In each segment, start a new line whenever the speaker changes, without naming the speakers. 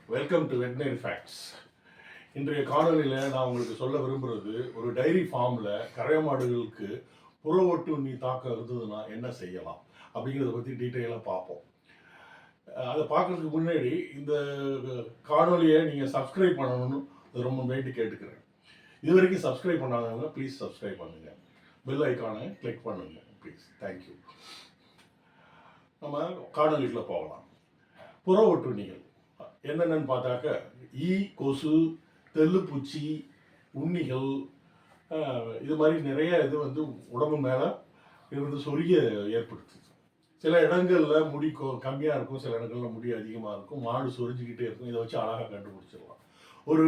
Welcome to veterinary facts. இன்றைய காணொலியில் நான் உங்களுக்கு சொல்ல விரும்புகிறது, ஒரு டைரி ஃபார்மில் கறவை மாடுகளுக்கு புற ஒட்டுண்ணி தாக்கம் இருந்ததுன்னா என்ன செய்யலாம் அப்படிங்கிறத பற்றி டீட்டெயிலாக பார்ப்போம். அதை பார்க்கறதுக்கு முன்னாடி இந்த காணொலியை நீங்கள் சப்ஸ்கிரைப் பண்ணணும்னு ரொம்ப வேண்டி கேட்டுக்கிறேன். இது வரைக்கும் சப்ஸ்கிரைப் பண்ணாதவங்க ப்ளீஸ் சப்ஸ்கிரைப் பண்ணுங்கள், பெல் ஐக்கானை கிளிக் பண்ணுங்கள் ப்ளீஸ். தேங்க்யூ. நம்ம காணொலிக்குள்ள போகலாம். புற ஒட்டுண்ணிகள் என்னென்னு பார்த்தாக்க கொசு, தெல்லுப்பூச்சி, உண்ணிகள், இது மாதிரி நிறைய இது வந்து உடம்பு மேலே இருந்து சொரிய ஏற்படுத்துது. சில இடங்களில் முடி கம்மியாக இருக்கும், சில இடங்களில் முடி அதிகமாக இருக்கும், மாடு சொரிஞ்சிக்கிட்டே இருக்கும். இதை வச்சு அழகாக கண்டுபிடிச்சிடலாம். ஒரு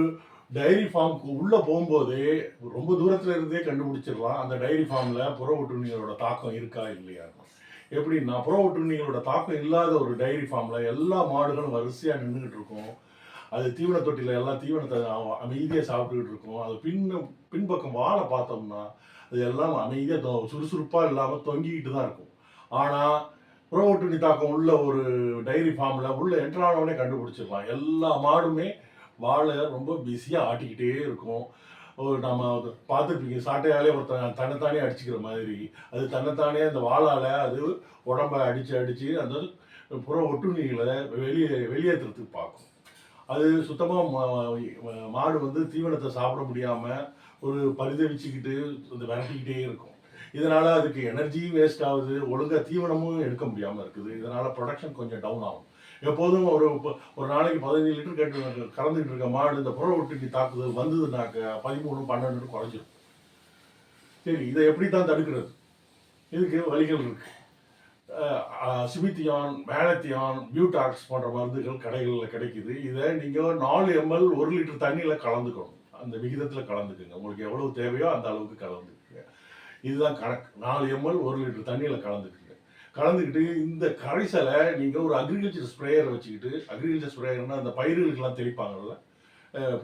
டைரி ஃபார்முக்கு உள்ளே போகும்போதே ரொம்ப தூரத்தில் இருந்தே கண்டுபிடிச்சிடலாம் அந்த டைரி ஃபார்மில் புற ஒட்டுண்ணிகளோட தாக்கம் இருக்கா இல்லையா. எப்படின்னா, புற ஒட்டுண்ணிகளோட தாக்கம் இல்லாத ஒரு டைரி ஃபார்மில் எல்லா மாடுகளும் வரிசையாக நின்றுக்கிட்டு இருக்கும். அது தீவன தொட்டியில் எல்லாம் தீவனத்தை அமைதியாக சாப்பிட்டுக்கிட்டு இருக்கும். அது பின்பக்கம் வாழை பார்த்தோம்னா அது எல்லாம் அமைதியாக சுறுசுறுப்பாக இல்லாமல் தொங்கிக்கிட்டு தான் இருக்கும். ஆனால் புற ஒட்டுண்ணி தாக்கம் உள்ள ஒரு டைரி ஃபார்மில் உள்ள என்ட்ரானவனே கண்டுபிடிச்சிடலாம். எல்லா மாடுமே வாழை ரொம்ப பிஸியாக ஆட்டிக்கிட்டே இருக்கும். நம்ம பார்த்துருப்பீங்க, சாட்டையாலே ஒருத்தன் தன்னைத்தானே அடிச்சுக்கிற மாதிரி. அது தன்னைத்தானே அந்த வாளால் அது உடம்பை அடித்து அந்த புற ஒட்டுண்ணிகளை வெளியேற்றுறதுக்கு பார்க்கும். அது சுத்தமாக மாடு வந்து தீவனத்தை சாப்பிட முடியாமல் ஒரு பரிதவிச்சுக்கிட்டு அந்த விரட்டிக்கிட்டே இருக்கும். இதனால் அதுக்கு எனர்ஜியும் வேஸ்ட் ஆகுது, ஒழுங்காக தீவனமும் எடுக்க முடியாமல் இருக்குது. இதனால் ப்ரொடக்ஷன் கொஞ்சம் டவுன் ஆகும். எப்போதும் ஒரு நாளைக்கு 15 லிட்டர் கலந்துகிட்டு இருக்க மாடு இந்த புற ஒட்டுண்ணி தாக்குதல் வந்ததுனாக்க 13, 12 குறைஞ்சிடும். சரி, இதை எப்படி தான் தடுக்கிறது? இதுக்கு வழிகள் இருக்கு. சிபித்தியான், மேலத்தியான், பியூடாக்ஸ் போன்ற மருந்துகள் கடைகளில் கிடைக்குது. இதை நீங்கள் 4 ml 1 லிட்டர் தண்ணியில் கலந்துக்கணும். அந்த விகிதத்தில் கலந்துக்குங்க. உங்களுக்கு எவ்வளவு தேவையோ அந்த அளவுக்கு கலந்துக்குங்க. இதுதான் கணக்கு. 4 ml 1 லிட்டர் தண்ணியில் கலந்துக்கிட்டு இந்த கரைசலை நீங்கள் ஒரு அக்ரிகல்ச்சர் ஸ்ப்ரேயரை வச்சுக்கிட்டு, அக்ரிகல்ச்சர் ஸ்ப்ரேயர்னா அந்த பயிர்களுக்கெல்லாம் தெளிப்பாங்கல்ல,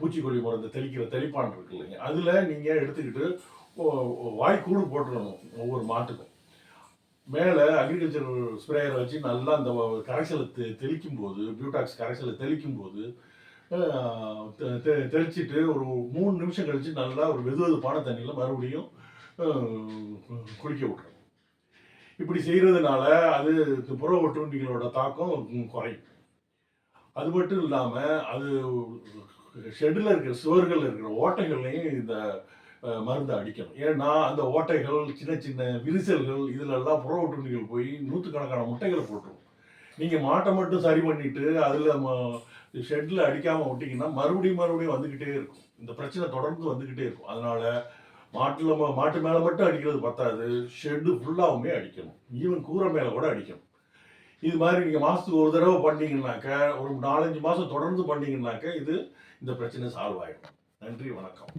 பூச்சிக்கொல்லி மருந்து தெளிப்பான் இருக்கு இல்லைங்க, அதில் நீங்கள் எடுத்துக்கிட்டு வாய்க்கூடு போட்டுடணும் ஒவ்வொரு மாட்டுக்கும். மேலே அக்ரிகல்ச்சர் ஸ்ப்ரேயரை வச்சு நல்லா அந்த கரைசலை தெளிக்கும் போது, பியூடாக்ஸ் கரைசலை தெளிக்கும் போது தெளிச்சுட்டு ஒரு 3 நிமிஷம் கழித்து நல்லா ஒரு வெதுவெதுப்பான தண்ணியில் மறுபடியும் குளிக்க விட்டுறணும். இப்படி செய்கிறதுனால அது புற ஒட்டுண்ணிகளோட தாக்கம் குறையும். அது மட்டும் இல்லாமல் அது ஷெட்டில் இருக்கிற சுவர்கள் இருக்கிற ஓட்டைகள்லையும் இந்த மருந்து அடிக்கணும். ஏன்னா அந்த ஓட்டைகள், சின்ன சின்ன விரிசல்கள், இதிலெல்லாம் புற ஒட்டுண்ணிகள் போய் 100கணக்கான முட்டைகளை போட்டுரும். நீங்கள் மாட்டை மட்டும் சரி பண்ணிவிட்டு அதில் ஷெட்டில் அடிக்காமல் விட்டிங்கன்னா மறுபடியும் வந்துக்கிட்டே இருக்கும். இந்த பிரச்சனை தொடர்ந்து வந்துக்கிட்டே இருக்கும். அதனால் மாட்டு மேலே மட்டும் அடிக்கிறது பத்தாது, ஷெட்டு ஃபுல்லாகவுமே அடிக்கணும். ஈவன் கூரை மேலே கூட அடிக்கணும். இது மாதிரி நீங்கள் மாதத்துக்கு ஒரு தடவை பண்ணிங்கன்னாக்க, ஒரு 4-5 மாதம் தொடர்ந்து பண்ணிங்கன்னாக்க இந்த பிரச்சனை சால்வ் ஆகிடும். நன்றி, வணக்கம்.